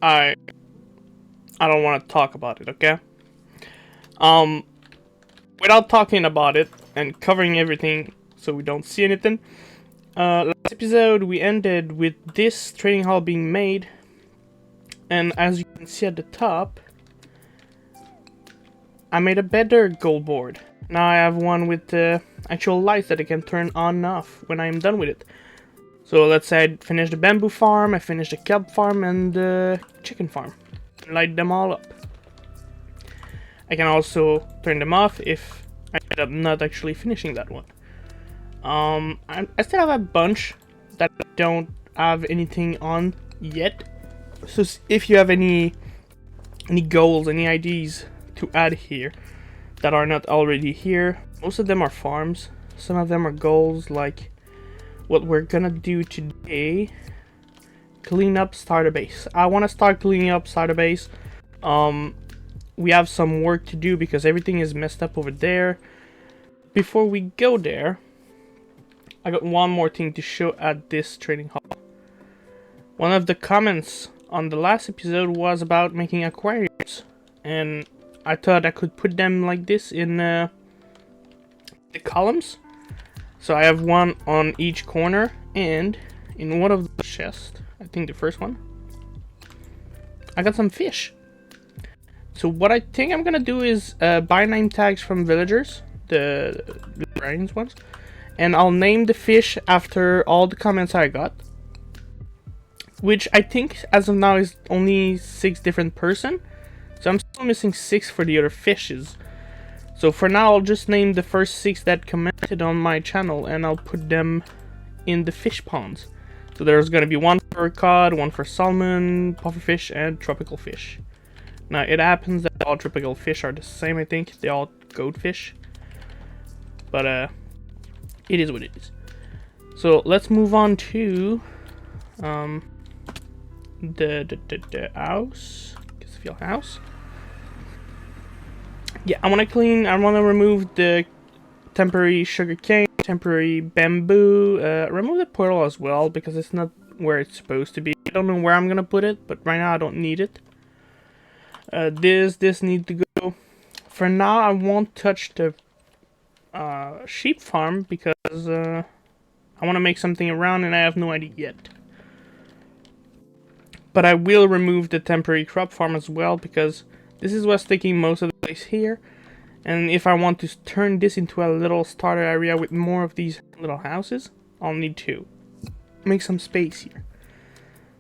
I don't want to talk about it, okay? Um, Without talking about it and covering everything so we don't see anything. Last episode we ended with this trading hall being made, and as you can see at the top, I made a better gold board. Now I have one with actual lights that I can turn on and off when I'm done with it. So let's say I finished the bamboo farm, I finished the kelp farm and the chicken farm. Light them all up. I can also turn them off if I end up not actually finishing that one. I still have a bunch that don't have anything on yet. So if you have any goals, any ideas to add here that are not already here, most of them are farms. Some of them are goals, like what we're gonna do today. Clean up starter base. I want to start cleaning up starter base. We have some work to do because everything is messed up over there. Before we go there, I got one more thing to show at this trading hall. One of the comments on the last episode was about making aquariums, and I thought I could put them like this in the columns. So I have one on each corner, and in one of the chests, I think the first one, I got some fish. So what I think I'm gonna do is buy name tags from villagers, the librarians ones, and I'll name the fish after all the comments I got, which I think as of now is only 6 different person, so I'm still missing 6 for the other fishes. So for now I'll just name the first 6 that commented on my channel, and I'll put them in the fish ponds. So there's gonna be one for cod, one for salmon, pufferfish, and tropical fish. Now it happens that all tropical fish are the same, I think. They're all goatfish. But it is what it is. So let's move on to the house. House. Yeah, I want to remove the temporary sugar cane, temporary bamboo, remove the portal as well because it's not where it's supposed to be. I don't know where I'm gonna put it, but right now I don't need it. This needs to go. For now, I won't touch the sheep farm because I want to make something around and I have no idea yet. But I will remove the temporary crop farm as well because this is what's taking most of the place here. And if I want to turn this into a little starter area with more of these little houses, I'll need to make some space here.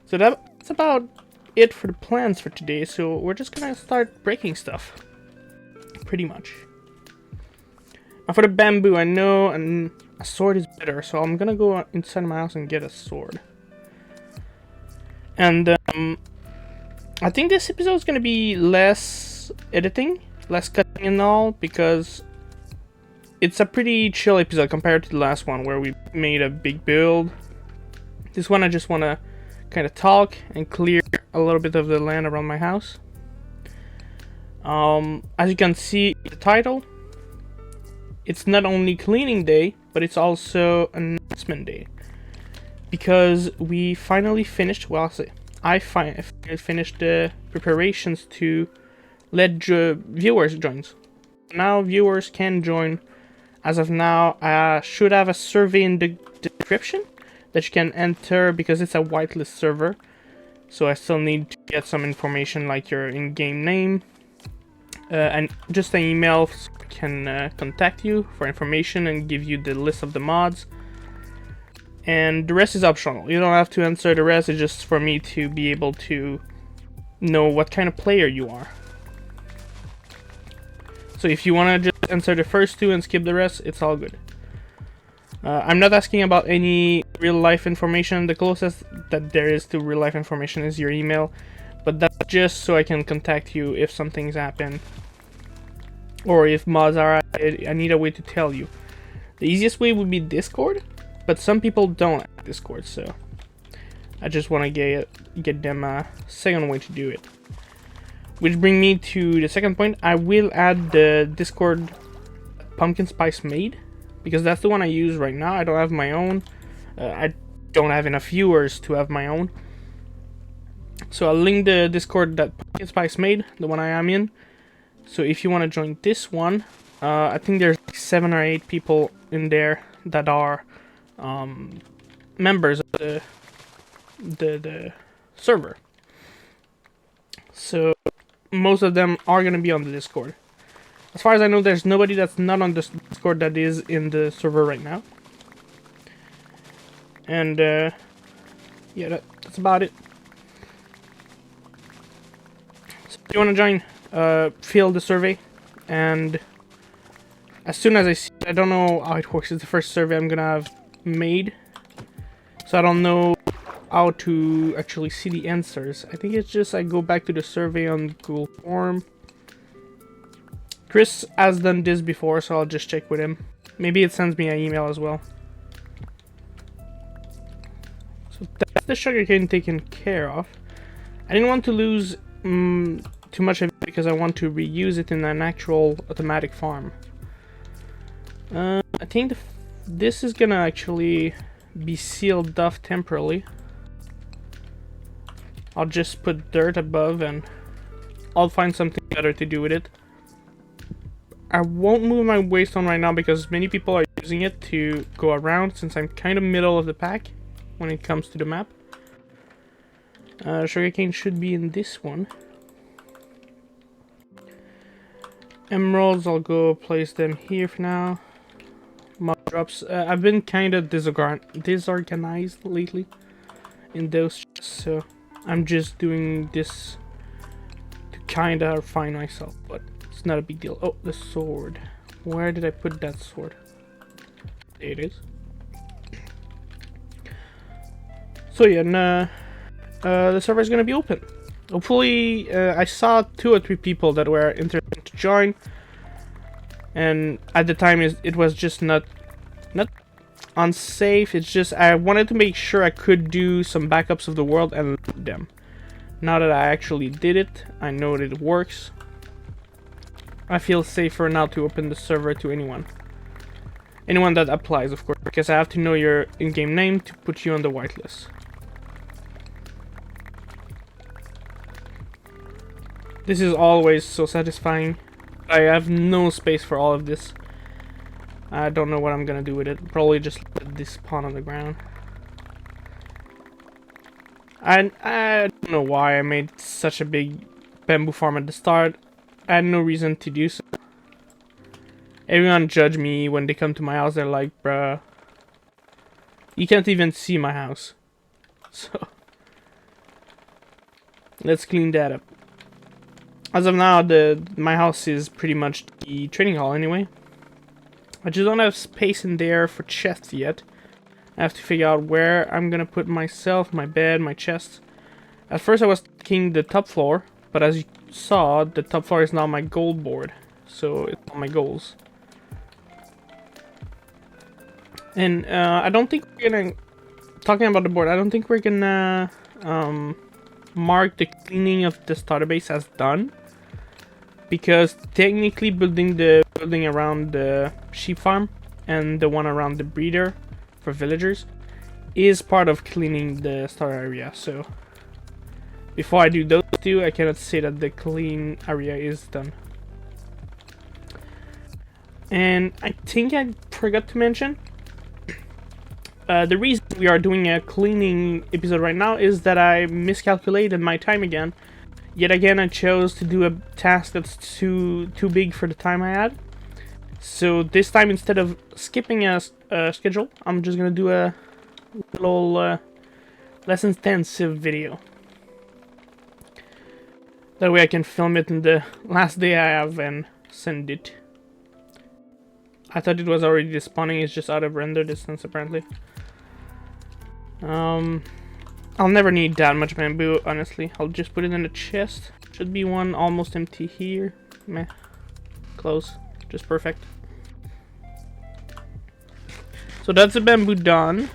So that's about it for the plans for today. So we're just gonna start breaking stuff, pretty much. Now for the bamboo, I know a sword is better, so I'm gonna go inside my house and get a sword. And I think this episode is gonna be less editing, less cutting and all, because it's a pretty chill episode compared to the last one where we made a big build. This one I just want to kind of talk and clear a little bit of the land around my house. As you can see in the title, it's not only cleaning day, but it's also announcement day. Because we finally finished, well, I finally finished the preparations to let viewers join. Now viewers can join. As of now, I should have a survey in the description that you can enter because it's a whitelist server. So I still need to get some information like your in-game name and just an email so I can contact you for information and give you the list of the mods. And the rest is optional. You don't have to answer the rest. It's just for me to be able to know what kind of player you are. So if you want to just answer the first 2 and skip the rest, it's all good. I'm not asking about any real life information. The closest that there is to real life information is your email. But that's just so I can contact you if something's happened. Or if mods are added, I need a way to tell you. The easiest way would be Discord. But some people don't have Discord, so I just want to get them a second way to do it. Which brings me to the second point. I will add the Discord pumpkin spice made, because that's the one I use right now. I don't have my own. I don't have enough viewers to have my own. So I'll link the Discord that Pumpkin Spice made, the one I am in. So if you want to join this one, I think there's like 7 or 8 people in there that are members of the server. So most of them are going to be on the Discord. As far as I know, there's nobody that's not on the Discord that is in the server right now. And yeah, that's about it. So if you want to join, fill the survey, and as soon as I see it, I don't know how it works. It's the first survey I'm gonna have made, so I don't know how to actually see the answers. I think it's just I go back to the survey on Google Form. Chris has done this before, so I'll just check with him. Maybe it sends me an email as well. So that's the sugarcane taken care of. I didn't want to lose too much of it because I want to reuse it in an actual automatic farm. I think this is gonna actually be sealed off temporarily. I'll just put dirt above and I'll find something better to do with it. I won't move my waystone right now because many people are using it to go around since I'm kind of middle of the pack when it comes to the map. Sugarcane should be in this one. Emeralds, I'll go place them here for now. Mob drops. I've been kind of disorganized lately in those, so I'm just doing this to kind of refine myself, but it's not a big deal. Oh, the sword. Where did I put that sword? There it is. So yeah, and, the server is gonna be open. Hopefully, I saw 2 or 3 people that were interested to join, and at the time it was just not unsafe. It's just I wanted to make sure I could do some backups of the world and load them. Now that I actually did it, I know that it works. I feel safer now to open the server to anyone that applies, of course, because I have to know your in-game name to put you on the whitelist. This is always so satisfying. I have no space for all of this. I don't know what I'm gonna do with it. Probably just let this spawn on the ground. I don't know why I made such a big bamboo farm at the start. I had no reason to do so. Everyone judge me when they come to my house. They're like, bruh, you can't even see my house. So let's clean that up. As of now, my house is pretty much the training hall anyway. I just don't have space in there for chests yet. I have to figure out where I'm gonna put myself, my bed, my chest. At first I was thinking the top floor, but as you saw, the top floor is now my goal board. So it's on my goals. And I don't think we're gonna... Talking about the board, I don't think we're gonna mark the cleaning of the starter base as done. Because technically building around the sheep farm and the one around the breeder for villagers is part of cleaning the starter area. So before I do those 2, I cannot say that the clean area is done. And I think I forgot to mention the reason we are doing a cleaning episode right now is that I miscalculated my time again. Yet again, I chose to do a task that's too big for the time I had. So this time, instead of skipping a schedule, I'm just gonna do a little less intensive video. That way I can film it in the last day I have and send it. I thought it was already despawning, it's just out of render distance apparently. I'll never need that much bamboo, honestly. I'll just put it in the chest. Should be one almost empty here. Meh. Close. Just perfect. So that's the bamboo done.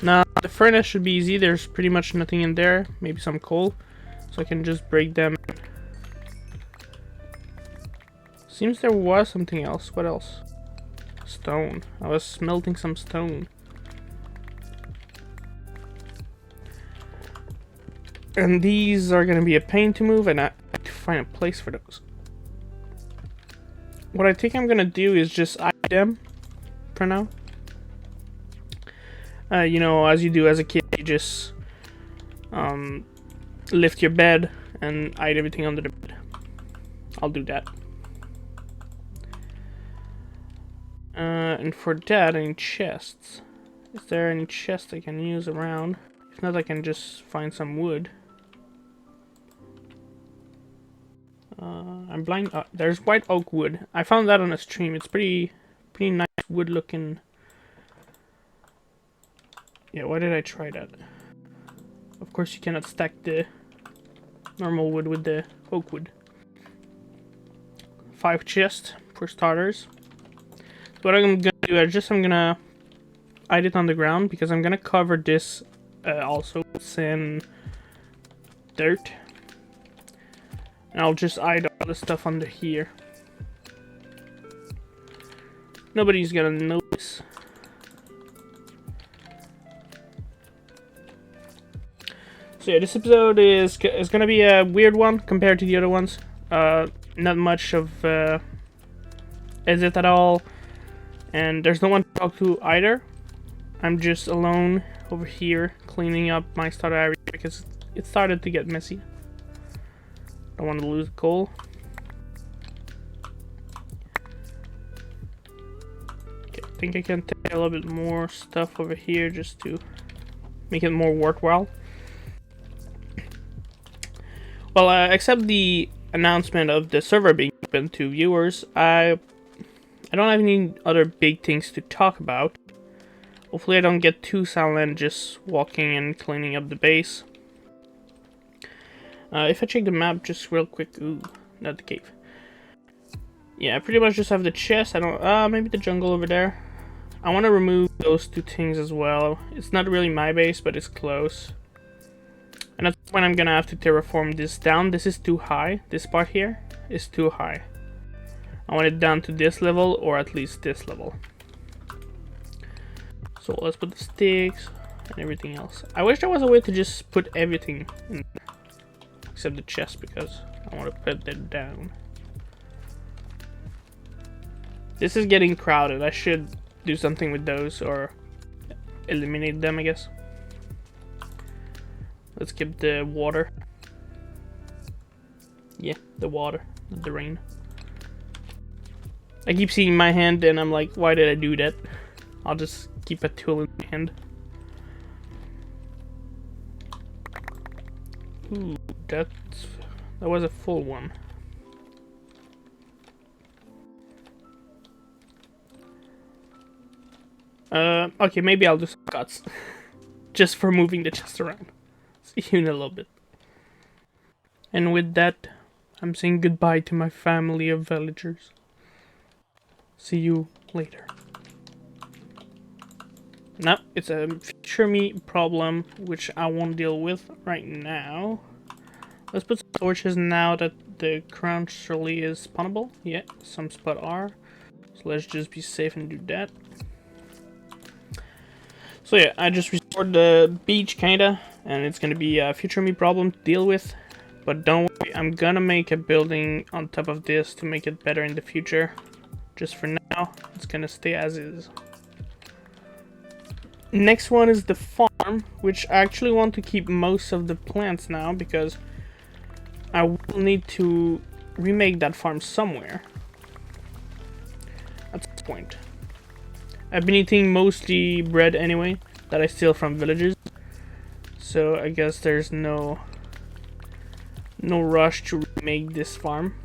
Now, the furnace should be easy. There's pretty much nothing in there. Maybe some coal. So I can just break them. Seems there was something else. What else? Stone. I was smelting some stone. And these are gonna be a pain to move, and I have to find a place for those. What I think I'm gonna do is just hide them for now. You know, as you do as a kid, you just lift your bed and hide everything under the bed. I'll do that. And for that, I need chests. Is there any chest I can use around? If not, I can just find some wood. I'm blind. There's white oak wood. I found that on a stream. It's pretty nice wood looking. Yeah, why did I try that? Of course, you cannot stack the normal wood with the oak wood. 5 chests for starters. So what I'm gonna do is I'm gonna hide it on the ground because I'm gonna cover this also with some dirt. And I'll just hide all the stuff under here. Nobody's gonna notice. So yeah, this episode is gonna be a weird one compared to the other ones. Not much of edit at all, and there's no one to talk to either. I'm just alone over here cleaning up my starter area because it started to get messy. Don't want to lose coal. Okay, I think I can take a little bit more stuff over here just to make it more worthwhile. Well, except the announcement of the server being open to viewers, I don't have any other big things to talk about. Hopefully I don't get too silent just walking and cleaning up the base. If I check the map just real quick, ooh, not the cave. Yeah, I pretty much just have the chest. I don't, maybe the jungle over there. I want to remove those 2 things as well. It's not really my base, but it's close. And that's when I'm gonna have to terraform this down. This is too high. This part here is too high. I want it down to this level, or at least this level. So let's put the sticks and everything else. I wish there was a way to just put everything in. Except the chest, because I want to put that down. This is getting crowded. I should do something with those or eliminate them, I guess. Let's keep the water. Yeah, the water, not the rain. I keep seeing my hand and I'm like, why did I do that? I'll just keep a tool in my hand. Ooh, that was a full one. Okay, maybe I'll do some cuts. Just for moving the chest around. See you in a little bit. And with that, I'm saying goodbye to my family of villagers. See you later. No, it's a future me problem, which I won't deal with right now. Let's put some torches now that the crunch really is spawnable. Yeah, some spot are. So let's just be safe and do that. So yeah, I just restored the beach kinda, and it's gonna be a future me problem to deal with. But don't worry, I'm gonna make a building on top of this to make it better in the future. Just for now, it's gonna stay as is. Next one is the farm, which I actually want to keep most of the plants now because I will need to remake that farm somewhere at some point. I've been eating mostly bread anyway that I steal from villagers, so I guess there's no rush to remake this farm.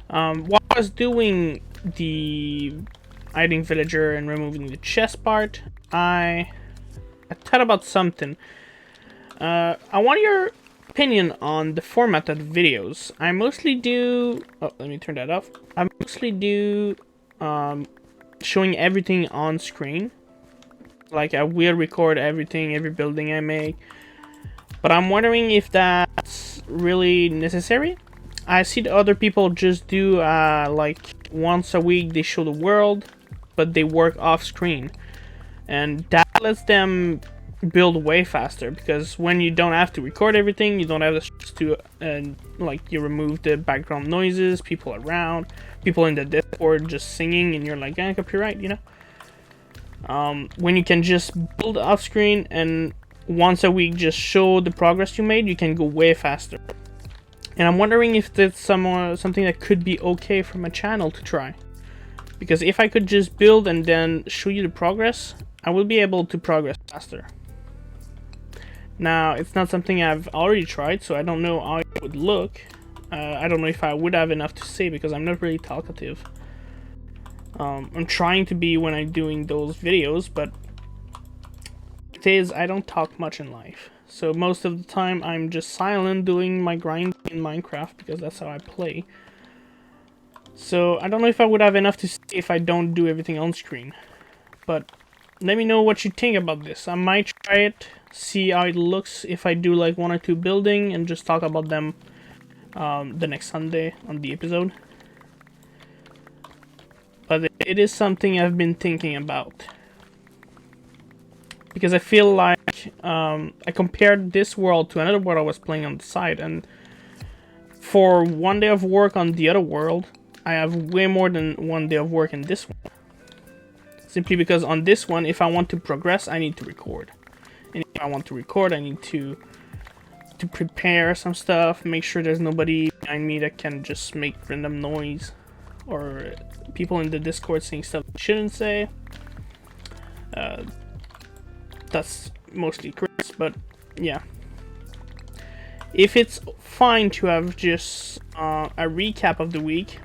While I was doing the hiding villager and removing the chest part, I thought about something. I want your opinion on the format of the videos. I mostly do... Oh, let me turn that off. I mostly do showing everything on screen. Like, I will record everything, every building I make. But I'm wondering if that's really necessary. I see the other people just do, like, once a week they show the world, but they work off screen. And that lets them build way faster, because when you don't have to record everything, you don't have the stress to like, you remove the background noises, people around, people in the Discord just singing, and you're like, copyright, you know. When you can just build off screen and once a week just show the progress you made, you can go way faster. And I'm wondering if that's something that could be okay for my channel to try, because if I could just build and then show you the progress, I will be able to progress faster. Now, it's not something I've already tried, so I don't know how it would look. I don't know if I would have enough to say, because I'm not really talkative. I'm trying to be when I'm doing those videos, but it is, I don't talk much in life. So most of the time, I'm just silent doing my grind in Minecraft, because that's how I play. So I don't know if I would have enough to say if I don't do everything on screen. But let me know what you think about this. I might try it, see how it looks if I do like 1 or 2 building and just talk about them the next Sunday on the episode. But it is something I've been thinking about, because I feel like I compared this world to another world I was playing on the side, and for 1 day of work on the other world, I have way more than 1 day of work in this one. Simply because on this one, if I want to progress, I need to record. And if I want to record, I need to prepare some stuff, make sure there's nobody behind me that can just make random noise, or people in the Discord saying stuff they shouldn't say. That's mostly Chris, but yeah. If it's fine to have just a recap of the week,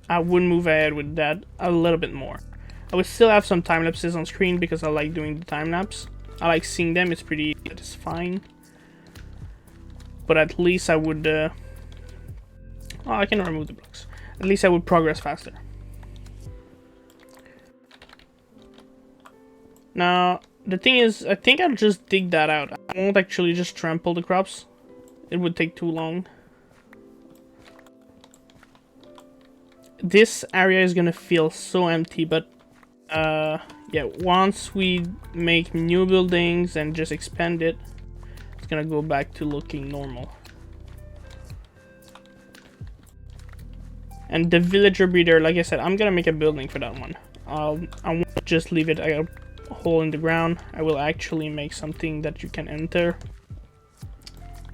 I would move ahead with that a little bit more. I would still have some time lapses on screen because I like doing the time lapse. I like seeing them, it's pretty satisfying. But at least I would... oh, I can remove the blocks. At least I would progress faster. Now, the thing is, I think I'll just dig that out. I won't actually just trample the crops. It would take too long. This area is gonna feel so empty, but yeah, once we make new buildings and just expand it, it's gonna go back to looking normal. And the villager breeder, like I said, I'm gonna make a building for that one. I won't just leave it a hole in the ground. I will actually make something that you can enter.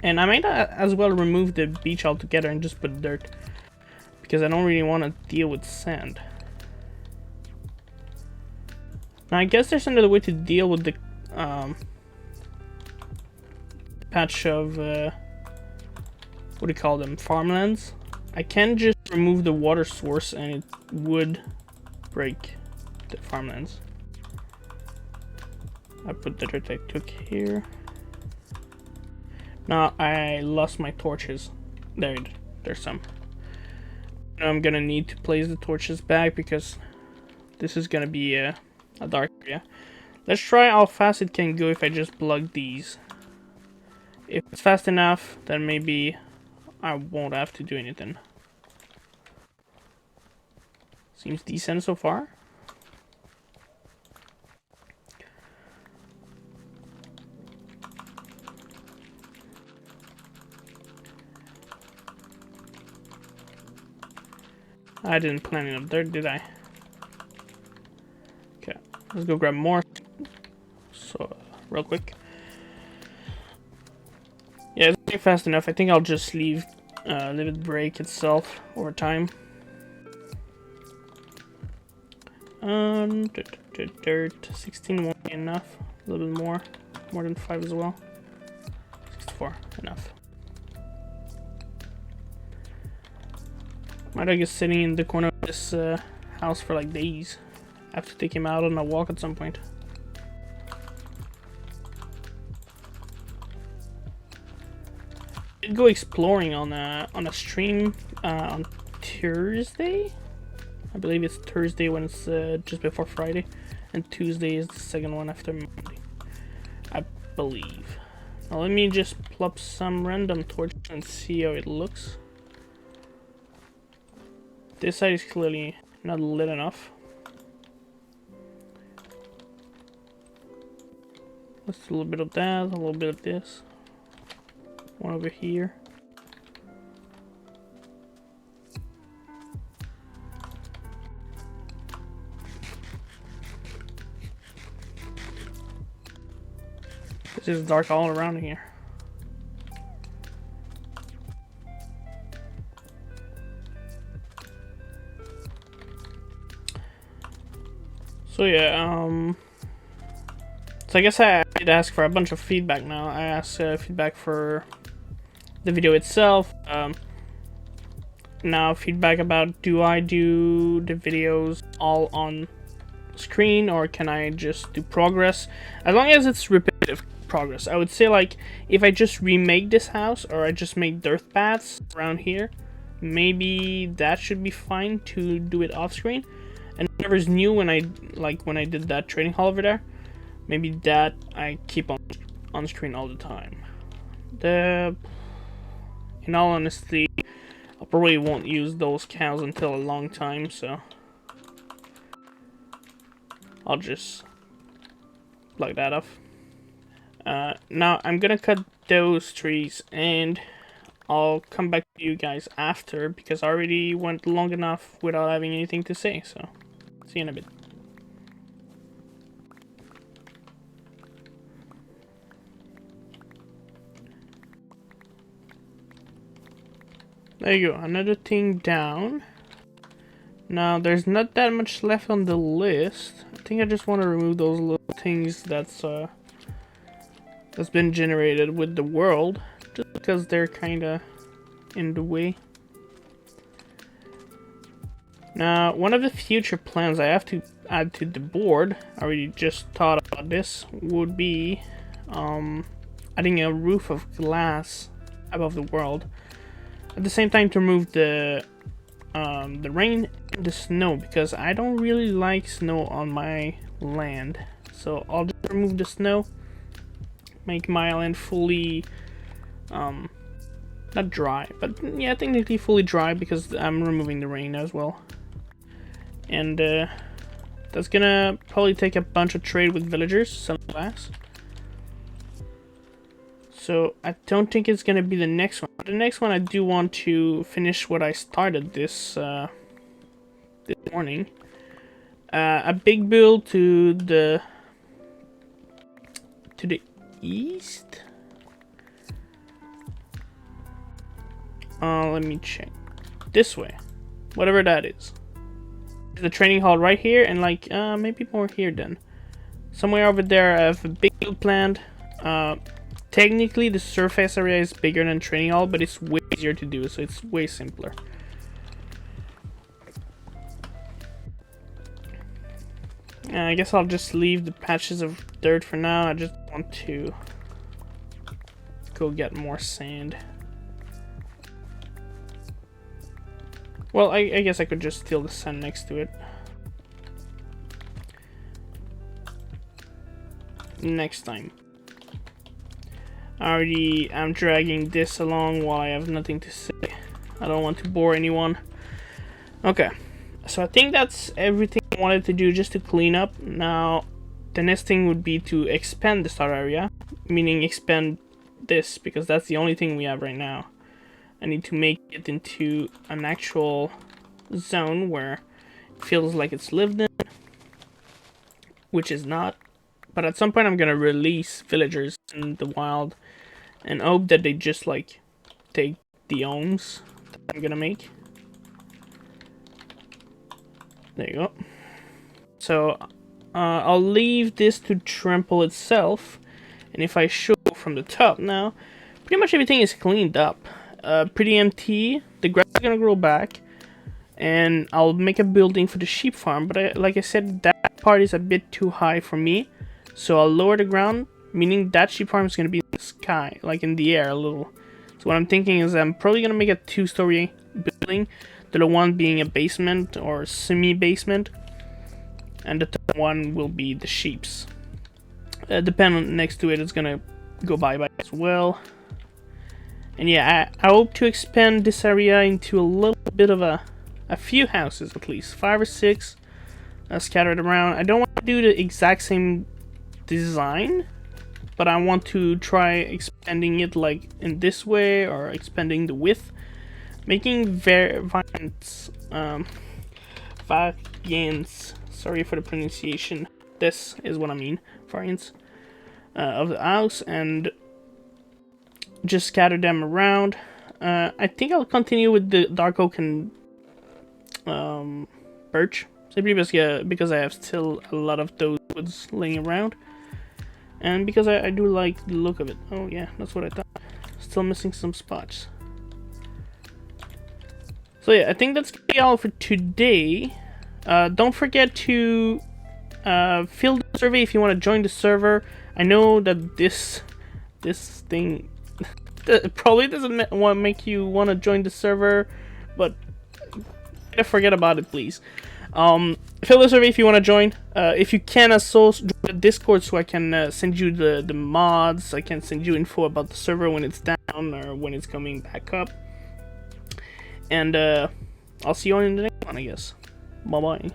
And I might as well remove the beach altogether and just put dirt, because I don't really want to deal with sand. Now, I guess there's another way to deal with the patch of, what do you call them, farmlands. I can just remove the water source and it would break the farmlands. I put the dirt I took here. Now, I lost my torches. There's some. I'm gonna need to place the torches back because this is gonna be a dark area. Let's try how fast it can go if I just plug these. If it's fast enough, then maybe I won't have to do anything. Seems decent so far. I didn't plant enough dirt, did I? Okay, let's go grab more. So, real quick. Yeah, it's going fast enough. I think I'll just leave it break itself over time. Dirt 16 won't be enough. A little bit more than 5 as well. 64, enough. My dog is sitting in the corner of this house for like days. I have to take him out on a walk at some point. I did go exploring on a stream on Thursday. I believe it's Thursday when it's just before Friday, and Tuesday is the second one after Monday, I believe. Now let me just plop some random torches and see how it looks. This side is clearly not lit enough. Let's do a little bit of that, a little bit of this. One over here. It's just dark all around here. So yeah, so I guess I did ask for a bunch of feedback now. I asked feedback for the video itself. Now feedback about, do I do the videos all on screen or can I just do progress? As long as it's repetitive progress. I would say, like, if I just remake this house or I just make dirt paths around here, maybe that should be fine to do it off screen. And whatever's new when I did that trading hall over there, maybe that I keep on screen all the time. In all honesty, I probably won't use those cows until a long time, so I'll just plug that off. Now I'm gonna cut those trees and I'll come back to you guys after, because I already went long enough without having anything to say, so see you in a bit. There you go, another thing down. Now there's not that much left on the list. I think I just want to remove those little things that's been generated with the world, just because they're kinda in the way. Now, one of the future plans I have to add to the board, I already just thought about this, would be adding a roof of glass above the world. At the same time, to remove the rain and the snow, because I don't really like snow on my land. So I'll just remove the snow, make my land fully not dry, but yeah, technically fully dry, because I'm removing the rain as well. And that's gonna probably take a bunch of trade with villagers selling glass. So I don't think it's gonna be the next one. The next one, I do want to finish what I started this morning. A big build to the east. Let me check. This way, whatever that is. The training hall right here, and like maybe more here then. Somewhere over there, I have a big build planned. Technically, the surface area is bigger than training hall, but it's way easier to do, so it's way simpler. I guess I'll just leave the patches of dirt for now. I just want to go get more sand. Well, I guess I could just steal the sand next to it. Next time. I'm dragging this along while I have nothing to say. I don't want to bore anyone. Okay, so I think that's everything I wanted to do just to clean up. Now, the next thing would be to expand the start area, meaning expand this, because that's the only thing we have right now. I need to make it into an actual zone where it feels like it's lived in, which is not. But at some point I'm gonna release villagers in the wild and hope that they just like take the homes that I'm gonna make. There you go. So I'll leave this to trample itself, and if I show from the top now, pretty much everything is cleaned up. Pretty empty. The grass is gonna grow back, and I'll make a building for the sheep farm, but like I said, that part is a bit too high for me, so I'll lower the ground, meaning that sheep farm is gonna be in the sky, like in the air a little. So what I'm thinking is I'm probably gonna make a 2-story building, the one being a basement or semi-basement, and the third one will be the sheep's. The pen next to it is gonna go bye-bye as well. And yeah, I hope to expand this area into a little bit of a few houses, at least 5 or 6 scattered around. I don't want to do the exact same design, but I want to try expanding it like in this way, or expanding the width, making variants, variants, sorry for the pronunciation, this is what I mean, variants of the house, and just scatter them around. I think I'll continue with the dark oak and birch, simply because I have still a lot of those woods laying around, and because I do like the look of it. Oh yeah, that's what I thought. Still missing some spots. So yeah, I think that's gonna be all for today. Don't forget to fill the survey if you want to join the server. I know that this thing probably doesn't make you want to join the server, but forget about it, please. Fill the survey if you want to join. If you can, also join the Discord so I can send you the mods. I can send you info about the server when it's down or when it's coming back up. And I'll see you on in the next one, I guess. Bye bye.